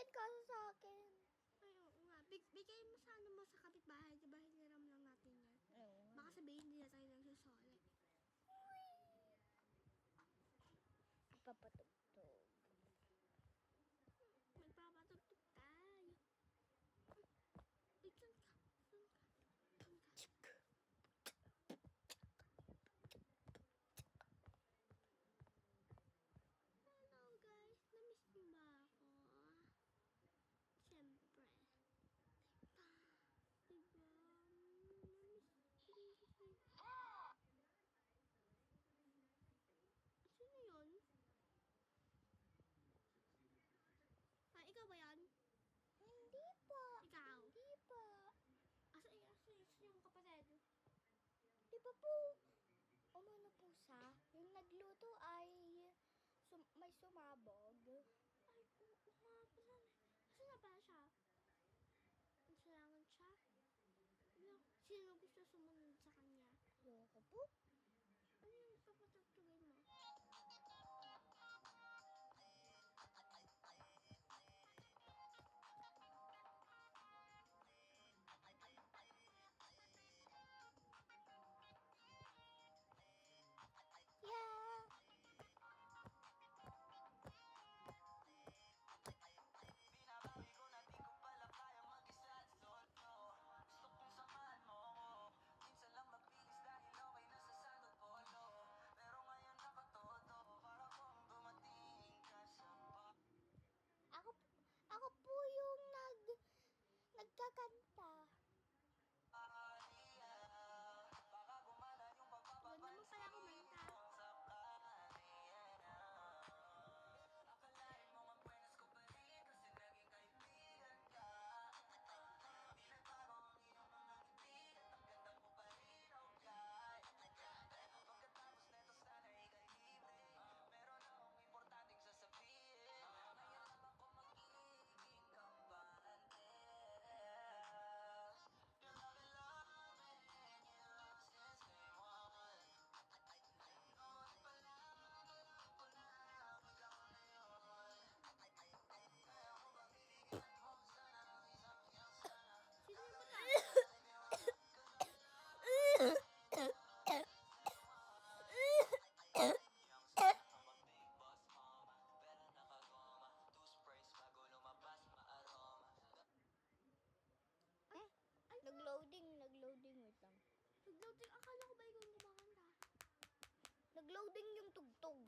yan kasi sa akin. Ay, oo nga. Bigay mo sa ano mo sa kapitbahay. Diba hiniram lang natin yan? Oo. Baka sabihin hindi na tayo nagsusole. Papatugtog. Magpapatugtog tayo. Wait, saan ka? Saan ka? Saan ka? Hello guys, namiss niyo ba ako? Siyempre. Diba? Namiss niyo. Sino yun? Ah, ikaw ba yan? Hindi pa. Ikaw? Hindi pa. Asa yung kapatid? Di ba po, umano po siya, yung nagluto ay may sumabog. Ay, oo nga pala. Asa na ba siya? Salamat siya. Sino gusto sumunod sa kanya? Loko po. Ano yung papatugtugin mo? Yeah. Binabawi ko na di ko pala kaya mag-isa at solo. Gusto kong samahan mo ko. Minsan lang magbihis dahil okay na sa sandot polo. Pero ngayon nakatodo, para kung dumating ka sa Ako po yung nagkakanta. pahaliya. Baka gumana yung Ganda mo pala kumanta. sa kanya. Akalain mo nga buenas ko pa rin kasi naging kaibigan ka. Di nagbago ang iyong mga ngiti at ang ganda mo pa rin, okay. Pagkatapos neto sana ika'y libre. Meron akong importanteng sasabihin. Ngayon lang ako magiging kampante. You're loving you since day one. Noon pa lang, alam ko na ikaw na yun. Kaya ko bang bibigyan mo sana ang isang chance na Sino yung bata? Yang sana mag-big boss mama. Pera nakagoma, toothbrush bago lumabas maaroma. Ay, Nagloading, wait lang. nagloading. Akala ko ba ikaw kumakanta? Nagloading yung tugtog.